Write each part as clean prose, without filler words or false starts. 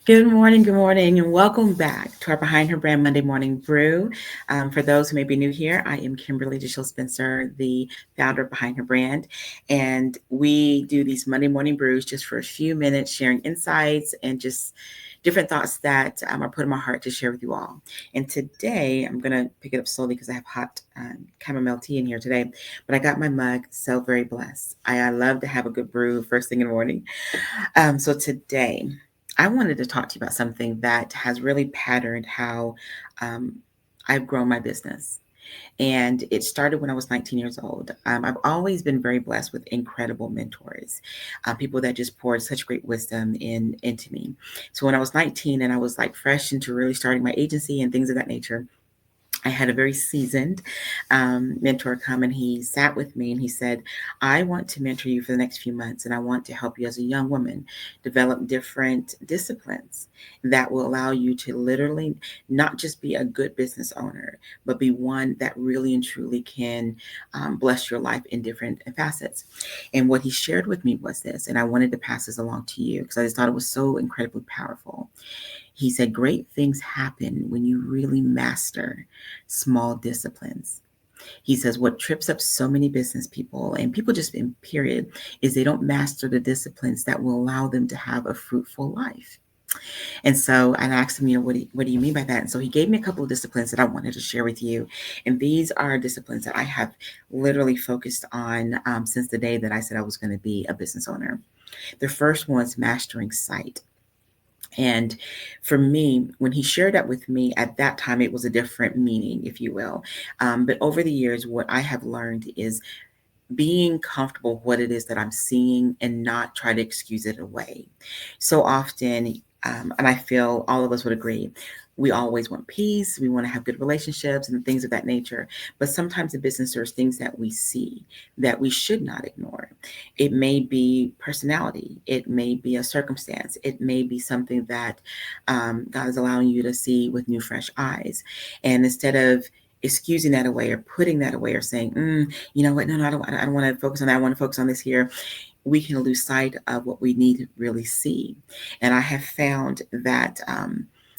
good morning, and welcome back to our Behind Her Brand Monday Morning Brew. For those who may be new here, I am Kimberly DeShields-Spencer, the founder of Behind Her Brand, and we do these Monday morning brews just for a few minutes, sharing insights and just different thoughts that are put in my heart to share with you all. And today, I'm going to pick it up slowly because I have hot chamomile tea in here today, but I got my mug, so very blessed. I love to have a good brew first thing in the morning. So today, I wanted to talk to you about something that has really patterned how um, I've grown my business. And it started when I was 19 years old. I've always been very blessed with incredible mentors, people that just poured such great wisdom into me. So when I was 19 and I was like fresh into really starting my agency and things of that nature, I had a very seasoned mentor come and he sat with me and he said, I want to mentor you for the next few months and I want to help you as a young woman develop different disciplines that will allow you to literally not just be a good business owner, but be one that really and truly can bless your life in different facets. And what he shared with me was this, and I wanted to pass this along to you because I just thought it was so incredibly powerful. He said, great things happen when you really master small disciplines. He says, what trips up so many business people and people just in period is they don't master the disciplines that will allow them to have a fruitful life. And so I asked him, what do you mean by that? And so he gave me a couple of disciplines that I wanted to share with you. And these are disciplines that I have literally focused on since the day that I said I was going to be a business owner. The first one is mastering sight. And for me, when he shared that with me at that time, it was a different meaning, if you will. But over the years, what I have learned is being comfortable with what it is that I'm seeing and not try to excuse it away. So often, and I feel all of us would agree, we always want peace, we want to have good relationships and things of that nature. But sometimes in business, there's things that we see that we should not ignore. It may be personality, it may be a circumstance, it may be something that God is allowing you to see with new, fresh eyes. And instead of excusing that away or putting that away or saying, you know what, no, I don't want to focus on that. I want to focus on this here. We can lose sight of what we need to really see. And I have found that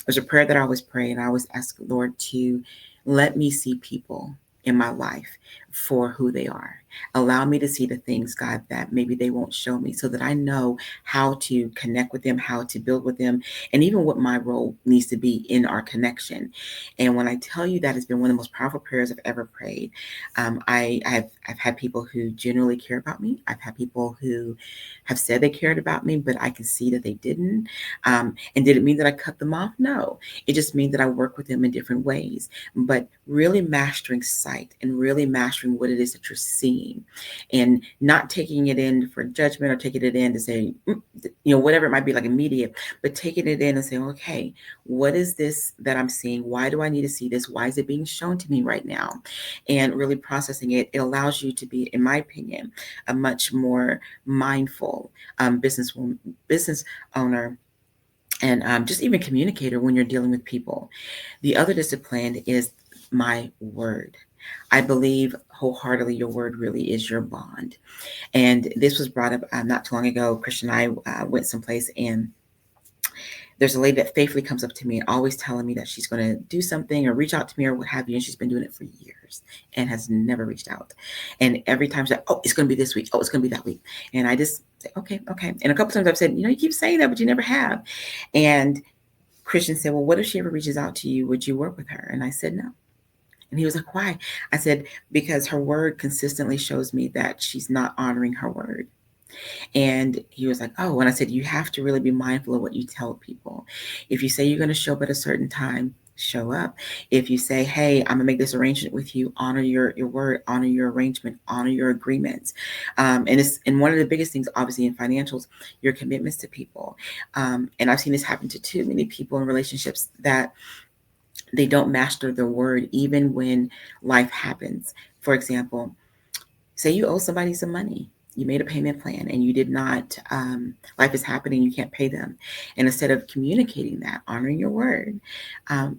there's a prayer that I always pray, and I always ask the Lord to let me see people in my life for who they are. Allow me to see the things, God, that maybe they won't show me so that I know how to connect with them, how to build with them, and even what my role needs to be in our connection. And when I tell you that has been one of the most powerful prayers I've ever prayed, I've had people who genuinely care about me. I've had people who have said they cared about me, but I can see that they didn't. And did it mean that I cut them off? No. It just means that I work with them in different ways. But really mastering sight and really mastering what it is that you're seeing and not taking it in for judgment or taking it in to say, whatever it might be like immediate, but taking it in and saying, okay, what is this that I'm seeing? Why do I need to see this? Why is it being shown to me right now? And really processing it, it allows you to be, in my opinion, a much more mindful business owner and just even communicator when you're dealing with people. The other discipline is my word. I believe wholeheartedly your word really is your bond. And this was brought up not too long ago. Christian and I went someplace and there's a lady that faithfully comes up to me and always telling me that she's going to do something or reach out to me or what have you. And she's been doing it for years and has never reached out. And every time she's like, oh, it's going to be this week. Oh, it's going to be that week. And I just say, okay. And a couple times I've said, you keep saying that, but you never have. And Christian said, well, what if she ever reaches out to you? Would you work with her? And I said, no. And he was like, why? I said, because her word consistently shows me that she's not honoring her word. And he was like, oh, and I said, you have to really be mindful of what you tell people. If you say you're going to show up at a certain time, show up. If you say, hey, I'm gonna make this arrangement with you, honor your word, honor your arrangement, honor your agreements. And one of the biggest things, obviously, in financials, your commitments to people. And I've seen this happen to too many people in relationships that they don't master the word even when life happens. For example, say you owe somebody some money. You made a payment plan and you did not, life is happening, you can't pay them. And instead of communicating that, honoring your word,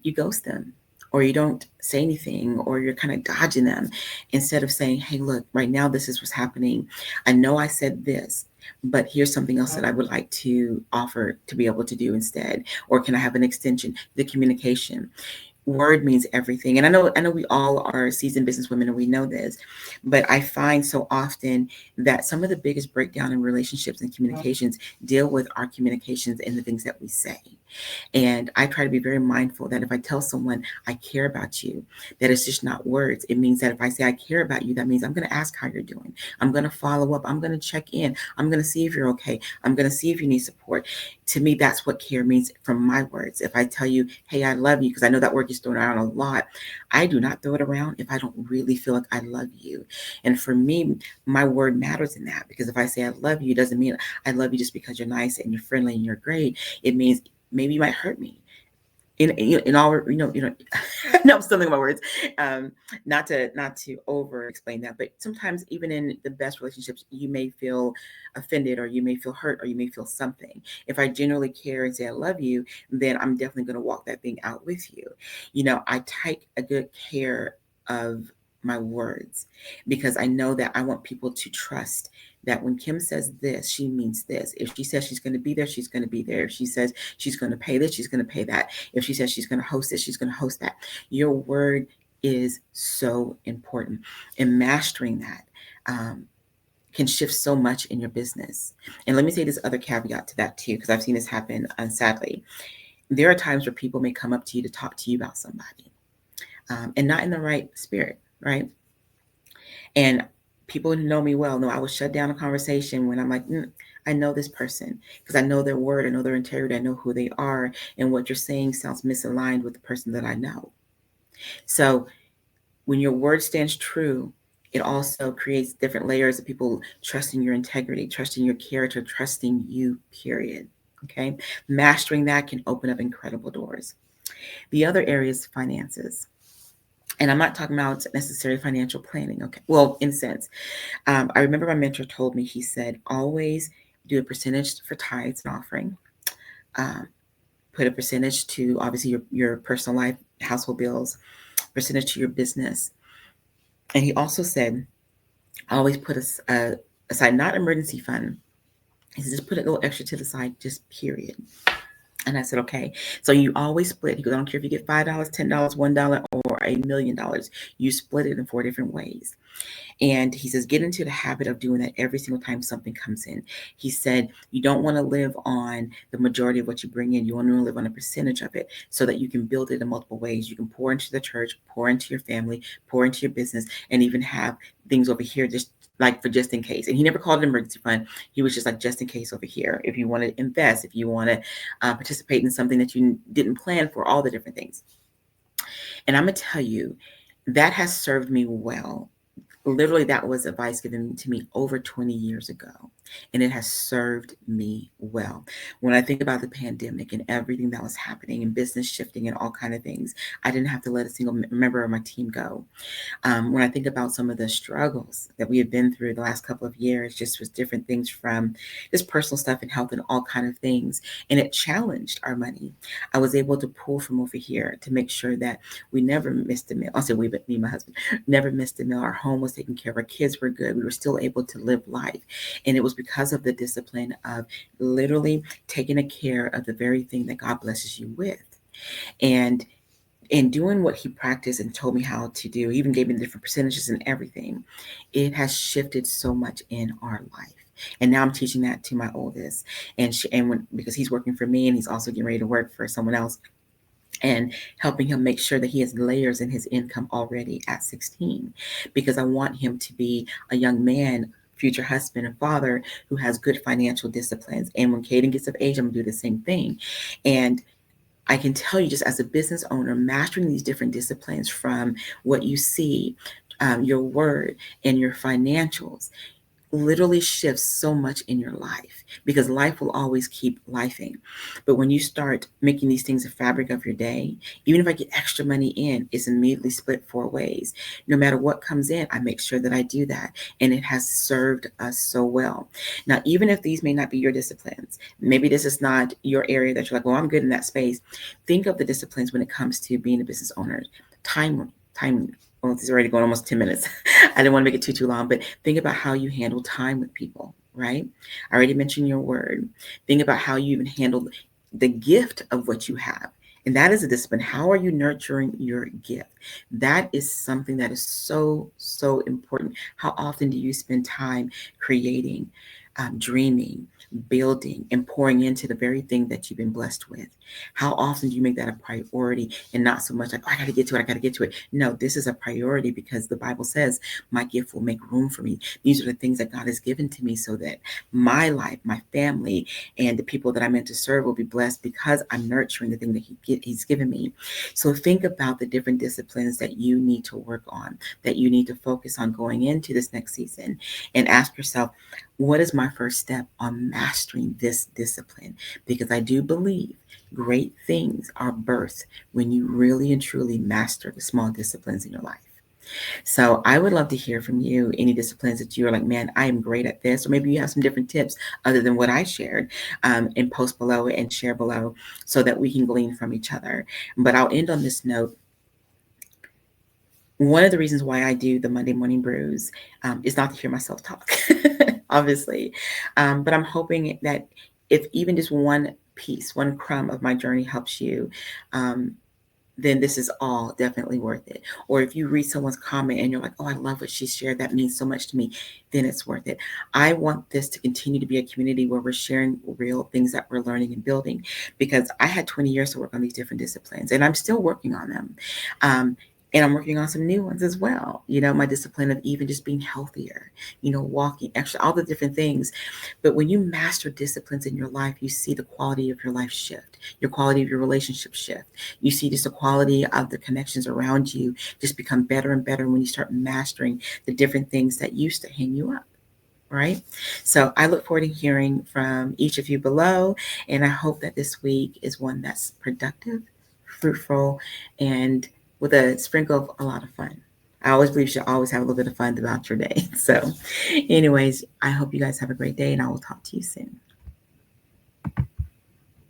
you ghost them or you don't say anything, or you're kind of dodging them instead of saying, hey, look, right now this is what's happening. I know I said this, but here's something else that I would like to offer to be able to do instead. Or can I have an extension? The communication. Word means everything. And I know we all are seasoned businesswomen and we know this, but I find so often that some of the biggest breakdown in relationships and communications deal with our communications and the things that we say. And I try to be very mindful that if I tell someone I care about you, that it's just not words. It means that if I say I care about you, that means I'm going to ask how you're doing. I'm going to follow up. I'm going to check in. I'm going to see if you're okay. I'm going to see if you need support. To me, that's what care means from my words. If I tell you, hey, I love you, because I know that word gets thrown around a lot, I do not throw it around if I don't really feel like I love you. And for me, my word matters in that, because if I say I love you, it doesn't mean I love you just because you're nice and you're friendly and you're great. It means maybe you might hurt me. In all, no, I'm stumbling my words. Not to over explain that, but sometimes even in the best relationships, you may feel offended, or you may feel hurt, or you may feel something. If I genuinely care and say I love you, then I'm definitely going to walk that thing out with you. I take a good care of my words, because I know that I want people to trust that when Kim says this, she means this. If she says she's going to be there, she's going to be there. If she says she's going to pay this, she's going to pay that. If she says she's going to host this, she's going to host that. Your word is so important. And mastering that can shift so much in your business. And let me say this other caveat to that too, because I've seen this happen, sadly. There are times where people may come up to you to talk to you about somebody, and not in the right spirit, right? And people who know me well know I will shut down a conversation when I'm like, I know this person, because I know their word, I know their integrity, I know who they are, and what you're saying sounds misaligned with the person that I know. So when your word stands true, it also creates different layers of people trusting your integrity, trusting your character, trusting you, period. Okay. Mastering that can open up incredible doors. The other area is finances. And I'm not talking about necessarily financial planning. Okay. Well, in a sense, I remember my mentor told me, he said, always do a percentage for tithes and offering. Um, put a percentage to obviously your personal life, household bills, percentage to your business. And he also said, always put aside, not emergency fund. He said, just put a little extra to the side, just period. And I said, okay. So you always split. He goes, I don't care if you get $5, $10, $1, or $1 million. You split it in 4 different ways. And he says, get into the habit of doing that every single time something comes in. He said, you don't want to live on the majority of what you bring in. You want to live on a percentage of it, so that you can build it in multiple ways. You can pour into the church, pour into your family, pour into your business, and even have things over here just like for just in case. And he never called it an emergency fund. He was just like, just in case over here. If you want to invest, if you want to participate in something that you didn't plan for, all the different things. And I'm going to tell you, that has served me well. Literally, that was advice given to me over 20 years ago, and it has served me well. When I think about the pandemic and everything that was happening and business shifting and all kind of things, I didn't have to let a single member of my team go. When I think about some of the struggles that we have been through the last couple of years, just with different things, from just personal stuff and health and all kind of things, and it challenged our money. I was able to pull from over here to make sure that we never missed a meal. I said we, but me and my husband never missed a meal. Our home was taken care of. Our kids were good. We were still able to live life. And it was because of the discipline of literally taking care of the very thing that God blesses you with. And in doing what he practiced and told me how to do, he even gave me the different percentages and everything, it has shifted so much in our life. And now I'm teaching that to my oldest, because he's working for me and he's also getting ready to work for someone else, and helping him make sure that he has layers in his income already at 16, because I want him to be a young man, future husband and father, who has good financial disciplines. And when Caden gets of age, I'm gonna do the same thing. And I can tell you, just as a business owner, mastering these different disciplines, from what you see, your word, and your financials, literally shifts so much in your life, because life will always keep lifing. But when you start making these things a fabric of your day, even if I get extra money in, it's immediately split 4 ways. No matter what comes in, I make sure that I do that. And it has served us so well. Now, even if these may not be your disciplines, maybe this is not your area that you're like, well, I'm good in that space. Think of the disciplines when it comes to being a business owner. Time. Well, this is already going almost 10 minutes. I didn't want to make it too long, but think about how you handle time with people, right? I already mentioned your word. Think about how you even handle the gift of what you have. And that is a discipline. How are you nurturing your gift? That is something that is so, so important. How often do you spend time creating, dreaming, building, and pouring into the very thing that you've been blessed with? How often do you make that a priority and not so much like, oh, I got to get to it, I got to get to it? No, this is a priority because the Bible says my gift will make room for me. These are the things that God has given to me so that my life, my family, and the people that I'm meant to serve will be blessed because I'm nurturing the thing that He's given me. So think about the different disciplines that you need to work on, that you need to focus on going into this next season, and ask yourself, what is my first step on mastering this discipline? Because I do believe great things are birthed when you really and truly master the small disciplines in your life. So I would love to hear from you any disciplines that you're like, man, I am great at this. Or maybe you have some different tips other than what I shared, and post below and share below so that we can glean from each other. But I'll end on this note. One of the reasons why I do the Monday Morning Brews is not to hear myself talk, obviously. But I'm hoping that if even just one piece, one crumb of my journey helps you, um, then this is all definitely worth it. Or if you read someone's comment and you're like, oh, I love what she shared, that means so much to me, then it's worth it. I want this to continue to be a community where we're sharing real things that we're learning and building, because I had 20 years to work on these different disciplines and I'm still working on them. And I'm working on some new ones as well. My discipline of even just being healthier, walking, actually, all the different things. But when you master disciplines in your life, you see the quality of your life shift, your quality of your relationship shift. You see just the quality of the connections around you just become better and better when you start mastering the different things that used to hang you up. Right? So I look forward to hearing from each of you below. And I hope that this week is one that's productive, fruitful, and with a sprinkle of a lot of fun. I always believe you should always have a little bit of fun throughout your day. So, anyways, I hope you guys have a great day and I will talk to you soon.